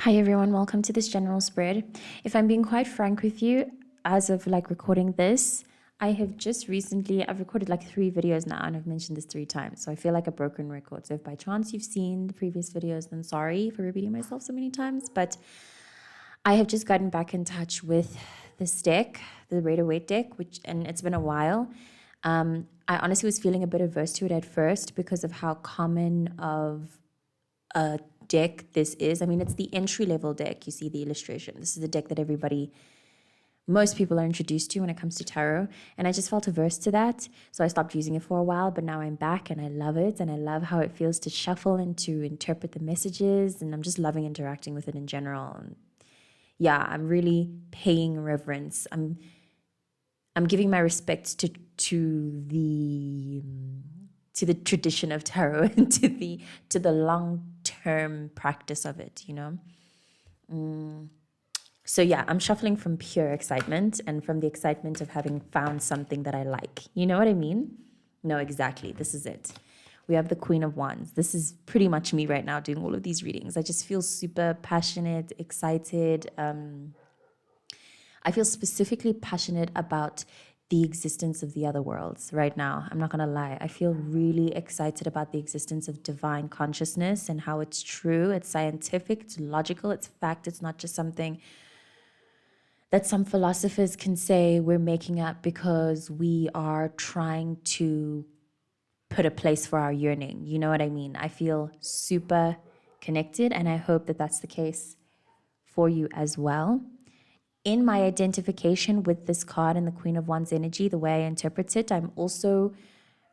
Hi everyone, welcome to this general spread. If I'm being quite frank with you, as of recording this, I've recorded 3 videos now and I've mentioned this 3 times. So I feel like a broken record. So if by chance you've seen the previous videos, then sorry for repeating myself so many times. But I have just gotten back in touch with this deck, the Rider-Waite deck, and it's been a while. I honestly was feeling a bit averse to it at first because of how common of a deck this is. I mean, it's the entry-level deck. You see the illustration. This is the deck that most people are introduced to when it comes to tarot. And I just felt averse to that. So I stopped using it for a while, but now I'm back and I love it. And I love how it feels to shuffle and to interpret the messages. And I'm just loving interacting with it in general. And yeah, I'm really paying reverence. I'm giving my respects to the tradition of tarot and to the long-term practice of it, So yeah, I'm shuffling from pure excitement and from the excitement of having found something that I like. You know what I mean? No, exactly. This is it. We have the Queen of Wands. This is pretty much me right now doing all of these readings. I just feel super passionate, excited. I feel specifically passionate about the existence of the other worlds right now. I'm not going to lie. I feel really excited about the existence of divine consciousness and how it's true, it's scientific, it's logical, it's fact. It's not just something that some philosophers can say we're making up because we are trying to put a place for our yearning. You know what I mean? I feel super connected, and I hope that that's the case for you as well. In my identification with this card and the Queen of Wands energy, the way I interpret it, I'm also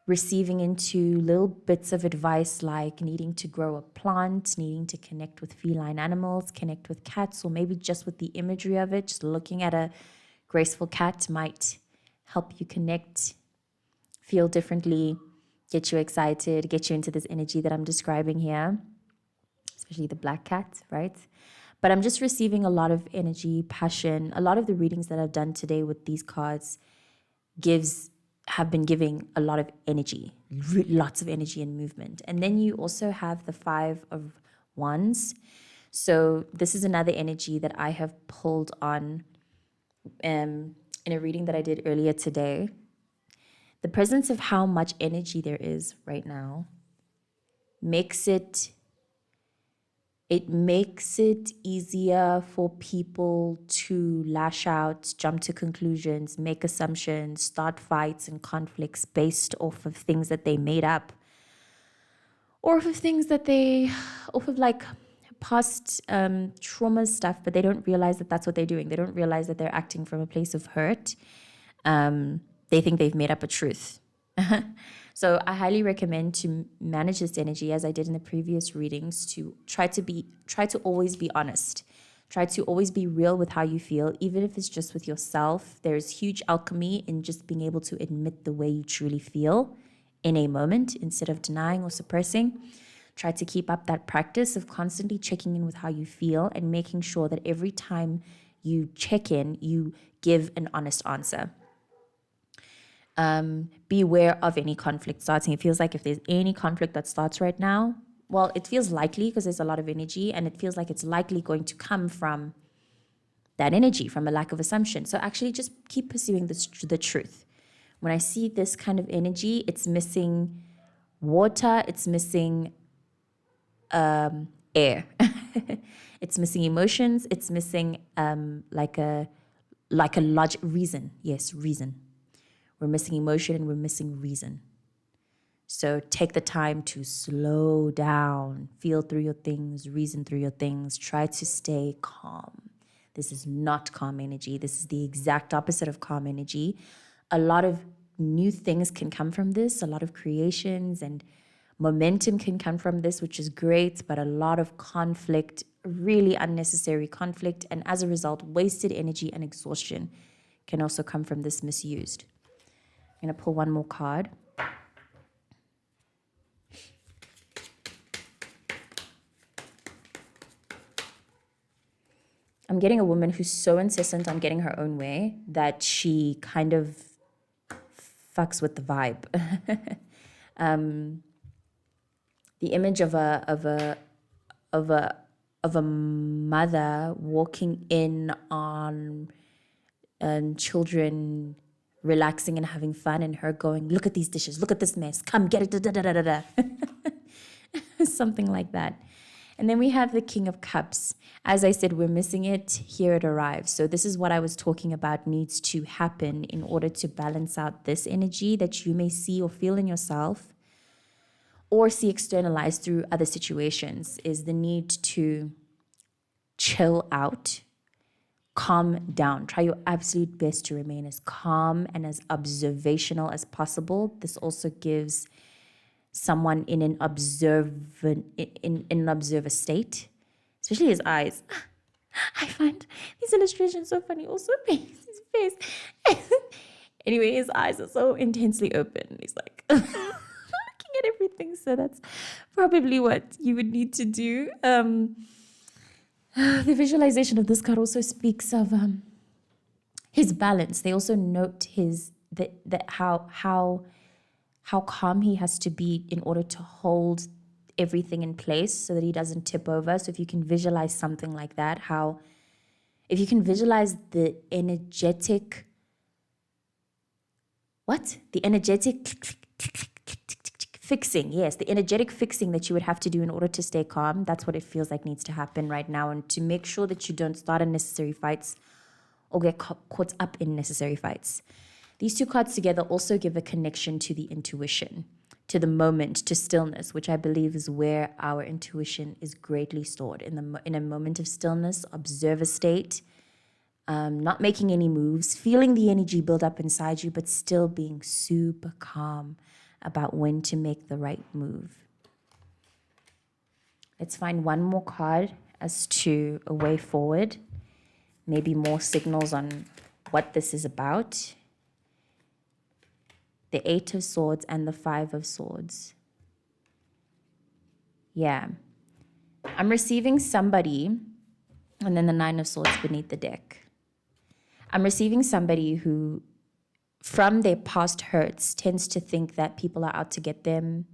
receiving into little bits of advice like needing to grow a plant, needing to connect with feline animals, connect with cats, or maybe just with the imagery of it. Just looking at a graceful cat might help you connect, feel differently, get you excited, get you into this energy that I'm describing here, especially the black cat, right? But I'm just receiving a lot of energy, passion. A lot of the readings that I've done today with these cards have been giving a lot of energy, lots of energy and movement. And then you also have the Five of Wands. So this is another energy that I have pulled on in a reading that I did earlier today. The presence of how much energy there is right now makes it easier for people to lash out, jump to conclusions, make assumptions, start fights and conflicts based off of things that they made up, or off of past trauma stuff, but they don't realize that that's what they're doing. They don't realize that they're acting from a place of hurt. They think they've made up a truth. So I highly recommend to manage this energy, as I did in the previous readings, to try to always be honest. Try to always be real with how you feel, even if it's just with yourself. There's huge alchemy in just being able to admit the way you truly feel in a moment instead of denying or suppressing. Try to keep up that practice of constantly checking in with how you feel and making sure that every time you check in, you give an honest answer. Be aware of any conflict starting. It feels like if there's any conflict that starts right now, well, it feels likely because there's a lot of energy, and it feels like it's likely going to come from that energy, from a lack of assumption. So actually just keep pursuing the truth. When I see this kind of energy, it's missing water, it's missing air. It's missing emotions, it's missing like a reason. Yes, reason. We're missing emotion and we're missing reason. So take the time to slow down, feel through your things, reason through your things, try to stay calm. This is not calm energy. This is the exact opposite of calm energy. A lot of new things can come from this, a lot of creations and momentum can come from this, which is great, but a lot of conflict, really unnecessary conflict, and as a result, wasted energy and exhaustion can also come from this misused. I'm going to pull one more card. I'm getting a woman who's so insistent on getting her own way that she kind of fucks with the vibe. The image of a of a mother walking in on children relaxing and having fun, and her going, look at these dishes, look at this mess, come get it, da, da, da, da, da. Something like that. And then we have the King of Cups. As I said, we're missing it. Here it arrives. So this is what I was talking about needs to happen in order to balance out this energy that you may see or feel in yourself or see externalized through other situations, is the need to chill out, calm down. Try your absolute best to remain as calm and as observational as possible. This also gives someone in an observer state, especially his eyes. I find these illustrations so funny. Also, his face. Anyway, his eyes are so intensely open. He's like looking at everything. So that's probably what you would need to do. The visualization of this card also speaks of his balance. They also note how calm he has to be in order to hold everything in place so that he doesn't tip over. So if you can visualize something like that, if you can visualize the energetic fixing, yes, the energetic fixing that you would have to do in order to stay calm, that's what it feels like needs to happen right now. And to make sure that you don't start unnecessary fights or get caught up in necessary fights. These two cards together also give a connection to the intuition, to the moment, to stillness, which I believe is where our intuition is greatly stored. In a moment of stillness, observer state, not making any moves, feeling the energy build up inside you, but still being super calm about when to make the right move. Let's find one more card as to a way forward, maybe more signals on what this is about. The Eight of Swords and the Five of Swords. Yeah. I'm receiving somebody, and then the Nine of Swords beneath the deck. I'm receiving somebody who, from their past hurts, tends to think that people are out to get them,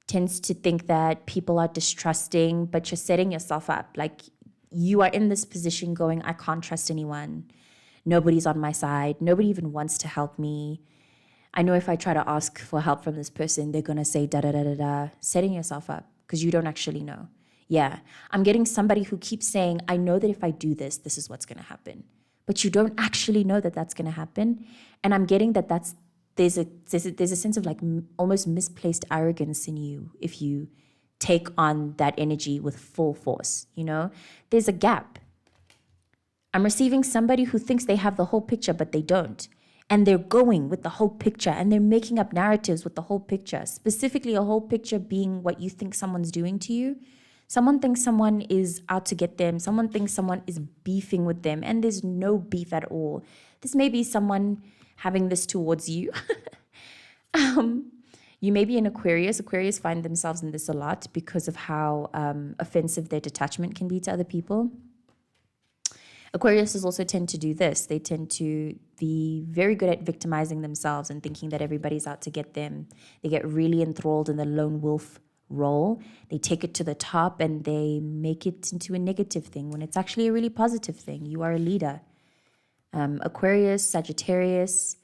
tends to think that people are distrusting, but you're setting yourself up. Like, you are in this position going, I can't trust anyone. Nobody's on my side. Nobody even wants to help me. I know if I try to ask for help from this person, they're going to say da-da-da-da-da, setting yourself up because you don't actually know. Yeah, I'm getting somebody who keeps saying, I know that if I do this, this is what's going to happen. But you don't actually know that that's going to happen. And I'm getting that there's a sense of like almost misplaced arrogance in you if you take on that energy with full force, you know? There's a gap. I'm receiving somebody who thinks they have the whole picture, but they don't. And they're going with the whole picture and they're making up narratives with the whole picture, specifically a whole picture being what you think someone's doing to you. Someone thinks someone is out to get them. Someone thinks someone is beefing with them, and there's no beef at all. This may be someone having this towards you. You may be an Aquarius. Aquarius find themselves in this a lot because of how offensive their detachment can be to other people. Aquariuses also tend to do this. They tend to be very good at victimizing themselves and thinking that everybody's out to get them. They get really enthralled in the lone wolf role. They take it to the top and they make it into a negative thing when it's actually a really positive thing. You are a leader. Aquarius, Sagittarius,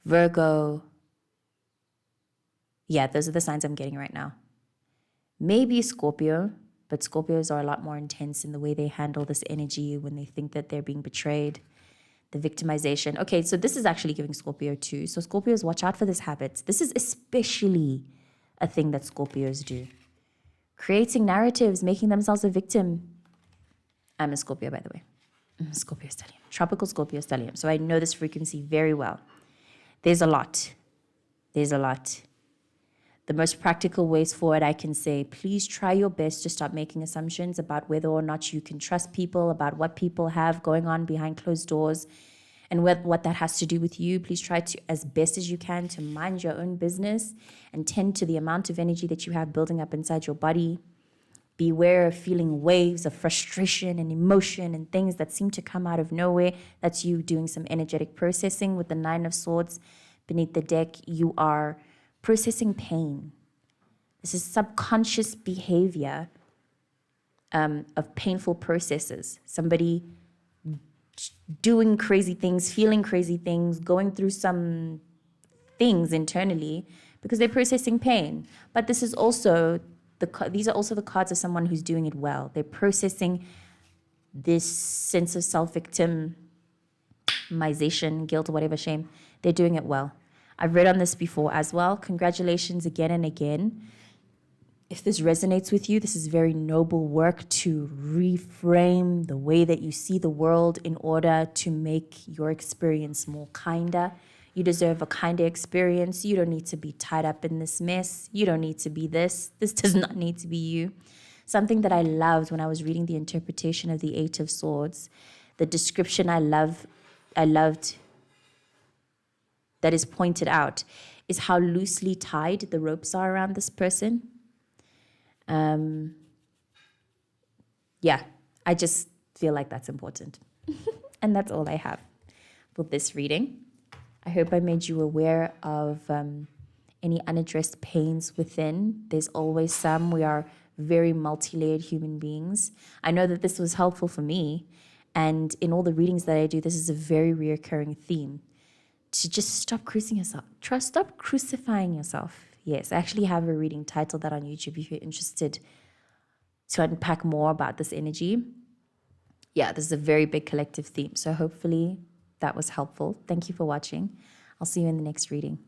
Virgo. Yeah, those are the signs I'm getting right now. Maybe Scorpio. But Scorpios are a lot more intense in the way they handle this energy when they think that they're being betrayed. The victimization. Okay, so this is actually giving Scorpio too. So Scorpios, watch out for this habit. This is especially a thing that Scorpios do. Creating narratives, making themselves a victim. I'm a Scorpio, by the way. I'm a Scorpio stellium. Tropical Scorpio stellium. So I know this frequency very well. There's a lot. There's a lot. The most practical ways forward, I can say, please try your best to stop making assumptions about whether or not you can trust people, about what people have going on behind closed doors, and what that has to do with you. Please try to, as best as you can, to mind your own business and tend to the amount of energy that you have building up inside your body. Beware of feeling waves of frustration and emotion and things that seem to come out of nowhere. That's you doing some energetic processing. With the Nine of Swords beneath the deck, you are processing pain. This is subconscious behavior of painful processes. Somebody doing crazy things, feeling crazy things, going through some things internally because they're processing pain. But this is also these are also the cards of someone who's doing it well. They're processing this sense of self-victimization, guilt, or whatever, shame. They're doing it well. I've read on this before as well. Congratulations again and again. If this resonates with you, this is very noble work to reframe the way that you see the world in order to make your experience more kinder. You deserve a kinder experience. You don't need to be tied up in this mess. You don't need to be this. This does not need to be you. Something that I loved when I was reading the interpretation of the Eight of Swords, the description I loved that is pointed out is how loosely tied the ropes are around this person. Yeah, I just feel like that's important. And that's all I have for this reading. I hope I made you aware of any unaddressed pains within. There's always some. We are very multi-layered human beings. I know that this was helpful for me. And in all the readings that I do, this is a very reoccurring theme. To just stop crucifying yourself. Stop crucifying yourself. Yes, I actually have a reading titled that on YouTube if you're interested to unpack more about this energy. Yeah, this is a very big collective theme. So hopefully that was helpful. Thank you for watching. I'll see you in the next reading.